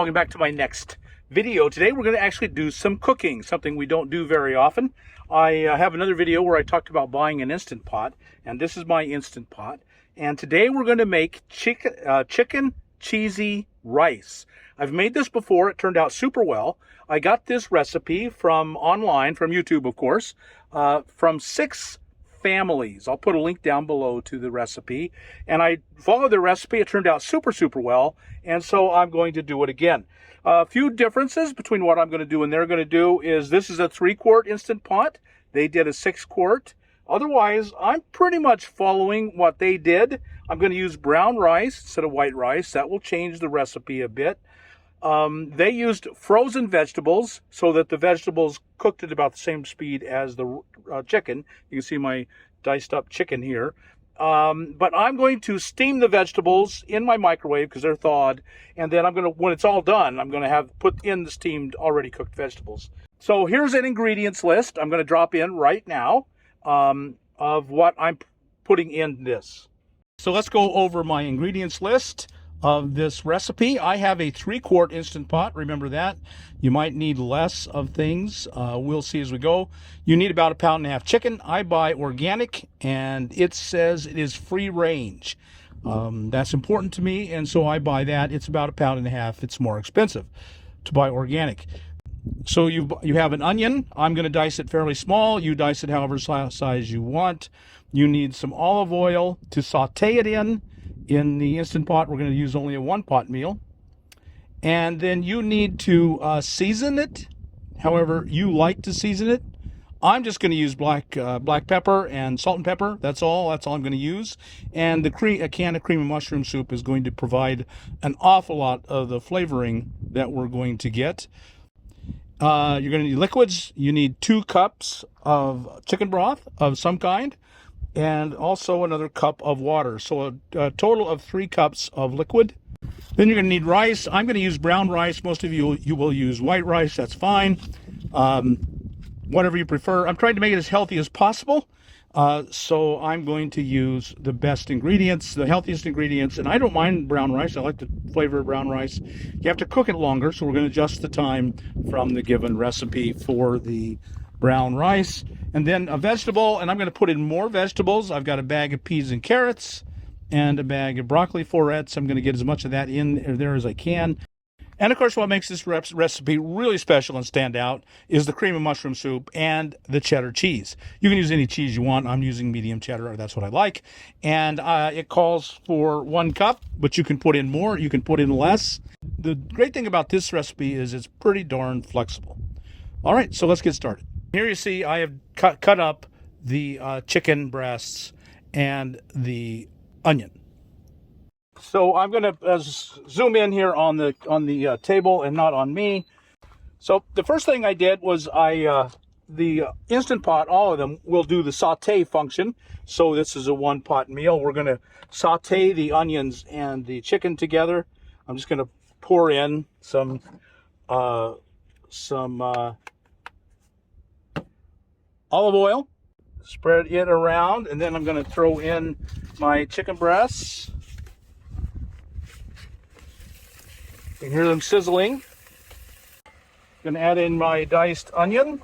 Welcome back to my next video. Today we're going to actually do some cooking, something we don't do very often. I have another video where I talked about buying an Instant Pot, and this is my Instant Pot. And today we're going to make chicken cheesy rice. I've made this before. It turned out super well. I got this recipe from online, from YouTube of course, from 6 families. I'll put a link down below to the recipe, and I followed the recipe. It turned out super well, and so I'm going to do it again. A few differences between what I'm going to do and they're going to do is this is a 3-quart Instant Pot. They did a 6-quart. Otherwise, I'm pretty much following what they did. I'm going to use brown rice instead of white rice. That will change the recipe a bit. They used frozen vegetables so that the vegetables cooked at about the same speed as the chicken. You can see my diced up chicken here. But I'm going to steam the vegetables in my microwave because they're thawed. And then I'm going to, when it's all done, I'm going to put in the steamed, already cooked vegetables. So here's an ingredients list I'm going to drop in right now of what I'm putting in this. So let's go over my ingredients list of this recipe. I have a 3-quart Instant Pot. Remember that. You might need less of things. We'll see as we go. You need about 1.5 pounds chicken. I buy organic, and it says it is free range. That's important to me, and so I buy that. It's about 1.5 pounds. It's more expensive to buy organic. So you have an onion. I'm going to dice it fairly small. You dice it however size you want. You need some olive oil to saute it in. In the Instant Pot, we're going to use only a 1-pot meal. And then you need to season it however you like to season it. I'm just going to use black pepper and salt and pepper. That's all I'm going to use. And a can of cream of mushroom soup is going to provide an awful lot of the flavoring that we're going to get. You're going to need liquids. You need 2 cups of chicken broth of some kind, and also another cup of water. So a total of 3 cups of liquid. Then you're going to need rice. I'm going to use brown rice. Most of you will use white rice. That's fine. Whatever you prefer. I'm trying to make it as healthy as possible. So I'm going to use the best ingredients, the healthiest ingredients. And I don't mind brown rice. I like the flavor of brown rice. You have to cook it longer, so we're going to adjust the time from the given recipe for the brown rice. And then a vegetable, and I'm going to put in more vegetables. I've got a bag of peas and carrots and a bag of broccoli florets. I'm going to get as much of that in there as I can. And of course, what makes this recipe really special and stand out is the cream of mushroom soup and the cheddar cheese. You can use any cheese you want. I'm using medium cheddar. That's what I like. And it calls for 1 cup, but you can put in more. You can put in less. The great thing about this recipe is it's pretty darn flexible. All right, so let's get started. Here you see I have cut up the chicken breasts and the onion. So I'm going to zoom in here on the table and not on me. So the first thing I did was the Instant Pot, all of them will do the saute function. So this is a 1-pot meal. We're going to saute the onions and the chicken together. I'm just going to pour in some olive oil, spread it around, and then I'm going to throw in my chicken breasts. You can hear them sizzling. I'm going to add in my diced onion.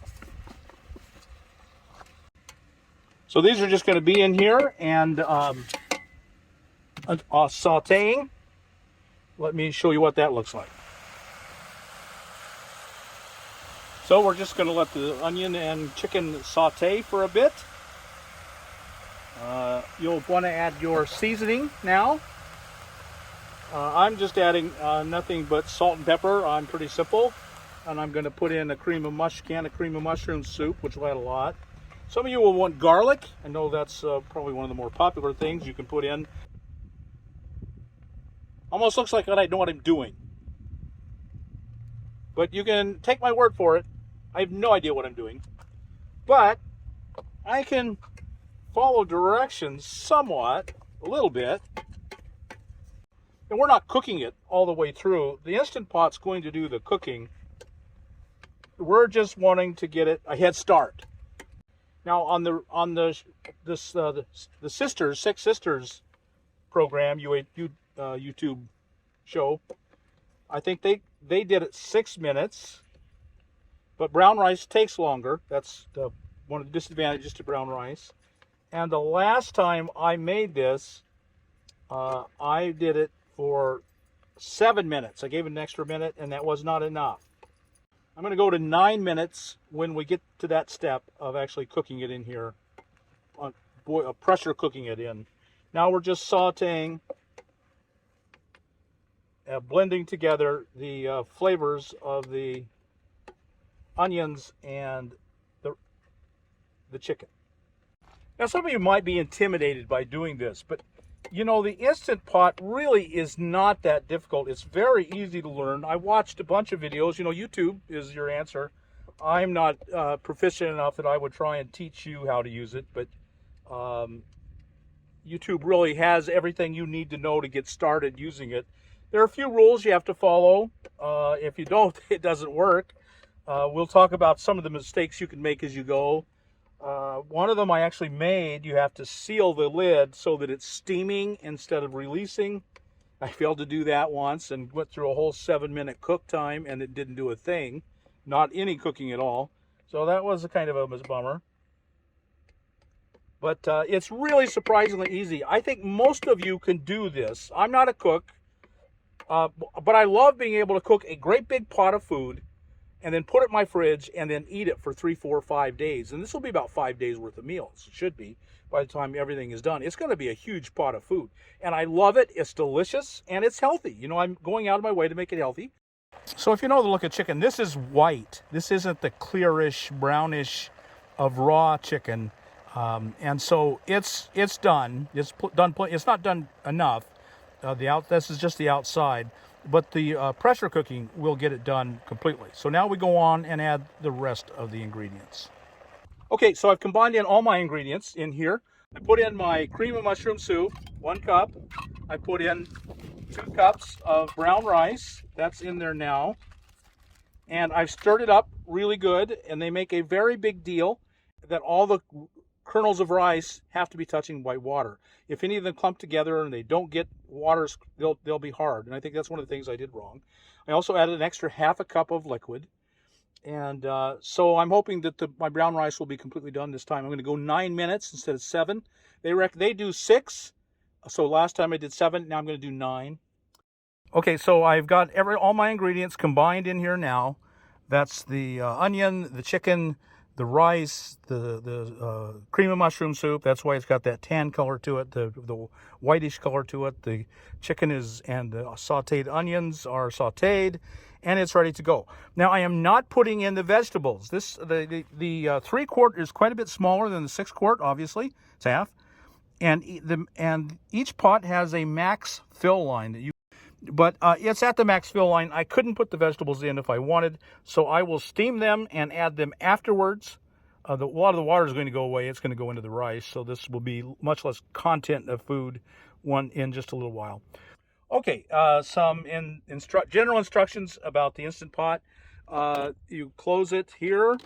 So these are just going to be in here and sauteing. Let me show you what that looks like. So we're just going to let the onion and chicken saute for a bit. You'll want to add your seasoning now. I'm just adding nothing but salt and pepper. I'm pretty simple. And I'm going to put in a can of cream of mushroom soup, which will add a lot. Some of you will want garlic. I know that's probably one of the more popular things you can put in. Almost looks like I know what I'm doing. But you can take my word for it. I have no idea what I'm doing. But I can follow directions somewhat, a little bit. And we're not cooking it all the way through. The Instant Pot's going to do the cooking. We're just wanting to get it a head start. Now on the Six Sisters program, YouTube show, I think they did it 6 minutes, but brown rice takes longer. That's one of the disadvantages to brown rice. And the last time I made this, I did it for 7 minutes. I gave it an extra minute, and that was not enough. I'm going to go to 9 minutes when we get to that step of actually cooking it in here, pressure cooking it in. Now we're just sauteing, blending together the flavors of the onions and the chicken. Now some of you might be intimidated by doing this, but you know, the Instant Pot really is not that difficult. It's very easy to learn. I watched a bunch of videos. You know, YouTube is your answer. I'm not proficient enough that I would try and teach you how to use it, but YouTube really has everything you need to know to get started using it. There are a few rules you have to follow. If you don't, it doesn't work. We'll talk about some of the mistakes you can make as you go. One of them I actually made. You have to seal the lid so that it's steaming instead of releasing. I failed to do that once and went through a whole 7-minute cook time and it didn't do a thing. Not any cooking at all. So that was a kind of a bummer. But it's really surprisingly easy. I think most of you can do this. I'm not a cook, but I love being able to cook a great big pot of food and then put it in my fridge and then eat it for 3, 4, 5 days. And this will be about 5 days worth of meals. It should be by the time everything is done. It's going to be a huge pot of food. And I love it. It's delicious and it's healthy. You know, I'm going out of my way to make it healthy. So if you know the look of chicken, this is white. This isn't the clearish, brownish of raw chicken. And so it's done. It's done. It's not done enough. This is just the outside. But the pressure cooking will get it done completely. So now we go on and add the rest of the ingredients. Okay, so I've combined in all my ingredients in here. I put in my cream of mushroom soup, 1 cup. I put in 2 cups of brown rice. That's in there now. And I've stirred it up really good, and they make a very big deal that all the kernels of rice have to be touching white water. If any of them clump together and they don't get water, they'll be hard. And I think that's one of the things I did wrong. I also added an extra 1/2 cup of liquid. And so I'm hoping that my brown rice will be completely done this time. I'm going to go 9 minutes instead of 7. They do 6. So last time I did 7. Now I'm going to do 9. Okay, so I've got all my ingredients combined in here now. That's the onion, the chicken, the rice, the cream of mushroom soup. That's why it's got that tan color to it, the whitish color to it. The chicken and the sauteed onions are sauteed, and it's ready to go. Now I am not putting in the vegetables. The 3-quart is quite a bit smaller than the 6-quart. Obviously, it's half, and each pot has a max fill line that you. But it's at the max fill line. I couldn't put the vegetables in if I wanted, so I will steam them and add them afterwards. A lot of the water is going to go away. It's going to go into the rice, so this will be much less content of food in just a little while. Okay, some general instructions about the Instant Pot. You close it here.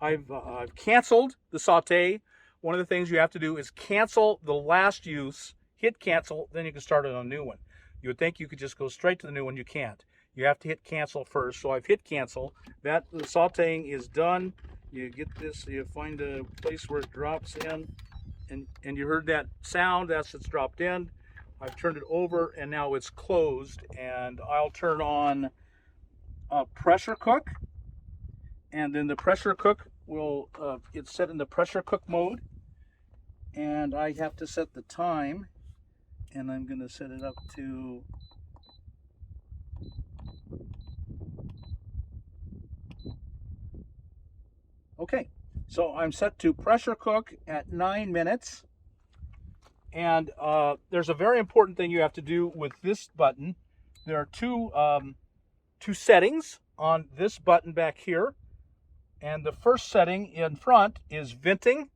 I've canceled the saute. One of the things you have to do is cancel the last use. Hit cancel, then you can start it on a new one. You would think you could just go straight to the new one. You can't. You have to hit cancel first. So I've hit cancel. The sauteing is done. You get this, you find a place where it drops in, and you heard that sound. It's dropped in. I've turned it over, and now it's closed. And I'll turn on pressure cook, and then the pressure cook will, it's set in the pressure cook mode, and I have to set the time. And I'm going to set it up to okay. So I'm set to pressure cook at 9 minutes. And there's a very important thing you have to do with this button. There are two settings on this button back here. And the first setting in front is venting.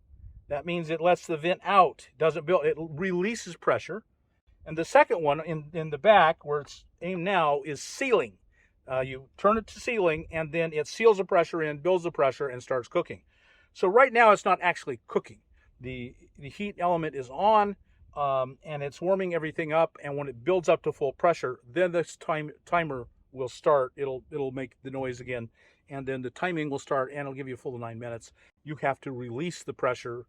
That means it lets the vent out. It releases pressure. And the second one in the back, where it's aimed now, is sealing. You turn it to sealing, and then it seals the pressure in, builds the pressure, and starts cooking. So right now, it's not actually cooking. The heat element is on, and it's warming everything up. And when it builds up to full pressure, then this timer will start. It'll make the noise again, and then the timing will start, and it'll give you a full 9 minutes. You have to release the pressure.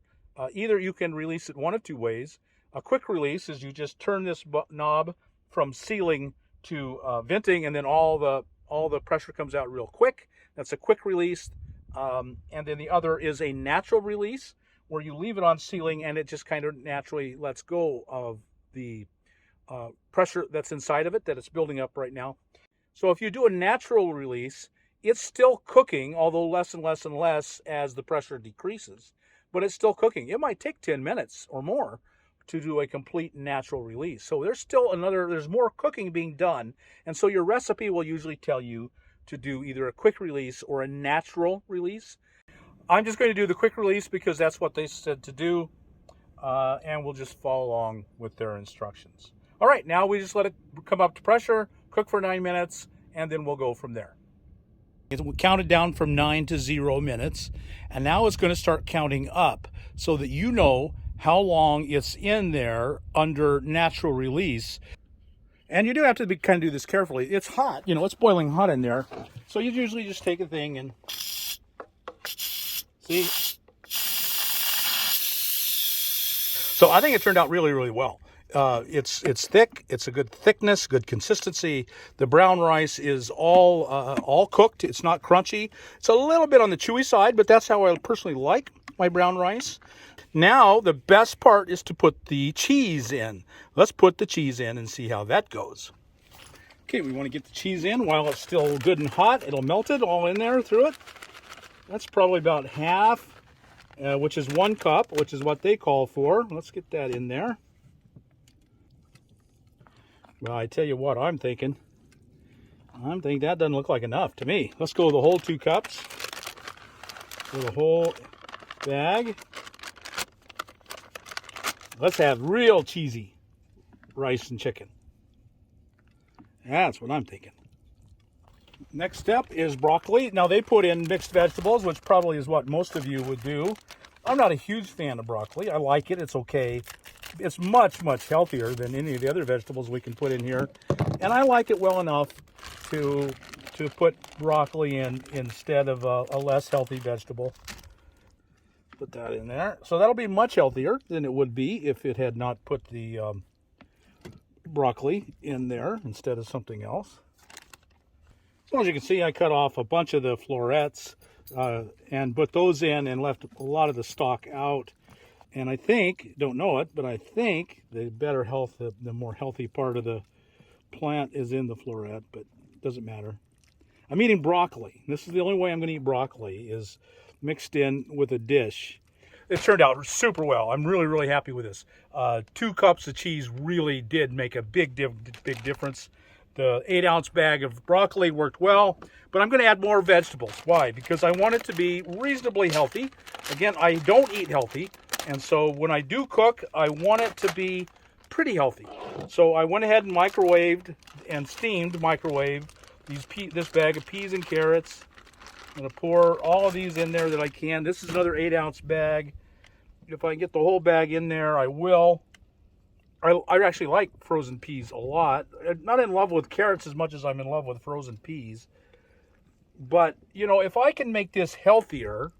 Either you can release it one of two ways. A quick release is you just turn this knob from sealing to venting, and then all the pressure comes out real quick. That's a quick release. And then the other is a natural release, where you leave it on sealing and it just kind of naturally lets go of the pressure that's inside of it that it's building up right now. So if you do a natural release, it's still cooking, although less and less and less as the pressure decreases, but it's still cooking. It might take 10 minutes or more to do a complete natural release. So there's more cooking being done. And so your recipe will usually tell you to do either a quick release or a natural release. I'm just going to do the quick release because that's what they said to do. And we'll just follow along with their instructions. All right, now we just let it come up to pressure, cook for 9 minutes, and then we'll go from there. It counted down from 9 to 0 minutes, and now it's going to start counting up so that you know how long it's in there under natural release. And you do have to kind of do this carefully. It's hot, it's boiling hot in there. So you usually just take a thing and see. So I think it turned out really, really well. It's thick. It's a good thickness, good consistency. The brown rice is all cooked. It's not crunchy. It's a little bit on the chewy side, but that's how I personally like my brown rice. Now the best part is to put the cheese in. Let's put the cheese in and see how that goes. Okay, we want to get the cheese in while it's still good and hot. It'll melt it all in there through it. That's probably about half, which is 1 cup, which is what they call for. Let's get that in there. Well, I tell you what I'm thinking. I'm thinking that doesn't look like enough to me. Let's go the whole 2 cups. Go the whole bag. Let's have real cheesy rice and chicken. That's what I'm thinking. Next step is broccoli. Now they put in mixed vegetables, which probably is what most of you would do. I'm not a huge fan of broccoli. I like it. It's okay. It's much, much healthier than any of the other vegetables we can put in here. And I like it well enough to put broccoli in instead of a less healthy vegetable. Put that in there. So that'll be much healthier than it would be if it had not put the broccoli in there instead of something else. So as you can see, I cut off a bunch of the florets and put those in and left a lot of the stalk out. And I think, don't know it, but I think the better health, the more healthy part of the plant is in the floret, but it doesn't matter. I'm eating broccoli. This is the only way I'm going to eat broccoli, is mixed in with a dish. It turned out super well. I'm really, really happy with this. 2 cups of cheese really did make a big difference. The 8-ounce bag of broccoli worked well, but I'm going to add more vegetables. Why? Because I want it to be reasonably healthy. Again, I don't eat healthy, and so when I do cook, I want it to be pretty healthy. So I went ahead and microwaved and microwaved this bag of peas and carrots. I'm going to pour all of these in there that I can. This is another 8-ounce bag. If I can get the whole bag in there, I will. I actually like frozen peas a lot. I'm not in love with carrots as much as I'm in love with frozen peas. But, if I can make this healthier,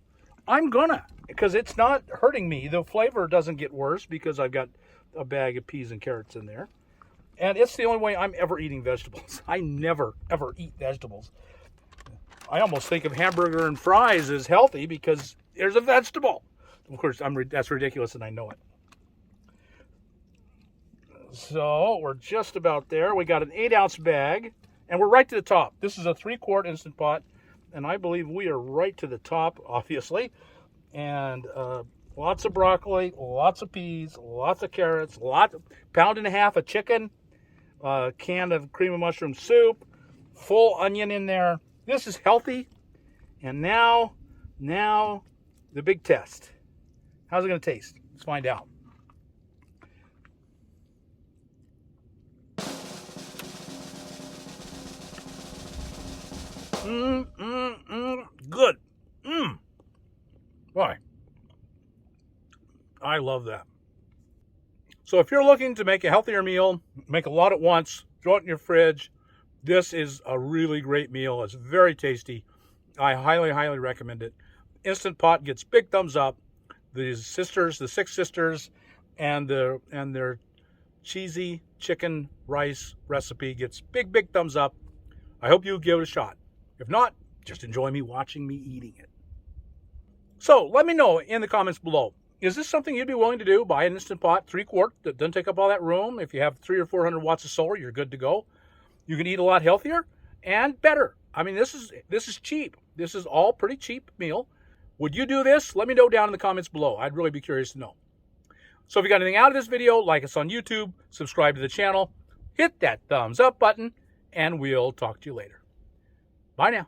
I'm gonna. Because it's not hurting me. The flavor doesn't get worse because I've got a bag of peas and carrots in there. And it's the only way I'm ever eating vegetables. I never, ever eat vegetables. I almost think of hamburger and fries as healthy because there's a vegetable. Of course, that's ridiculous and I know it. So we're just about there. We got an 8-ounce bag and we're right to the top. This is a 3-quart Instant Pot and I believe we are right to the top, obviously. And lots of broccoli, lots of peas, lots of carrots, pound and a half of chicken, can of cream of mushroom soup, full onion in there. This is healthy. And now the big test. How's it going to taste? Let's find out. Good. Boy, I love that. So if you're looking to make a healthier meal, make a lot at once, throw it in your fridge, This is a really great meal. It's very tasty. I highly, highly recommend it. Instant Pot gets big thumbs up. The sisters, the six sisters, and their cheesy chicken rice recipe gets big, big thumbs up. I hope you give it a shot. If not, just enjoy me watching me eating it. So let me know in the comments below. Is this something you'd be willing to do? Buy an Instant Pot, 3-quart, that doesn't take up all that room. If you have 300 or 400 watts of solar, you're good to go. You can eat a lot healthier and better. I mean, this is cheap. This is all pretty cheap meal. Would you do this? Let me know down in the comments below. I'd really be curious to know. So if you got anything out of this video, like us on YouTube, subscribe to the channel, hit that thumbs up button, and we'll talk to you later. Bye now.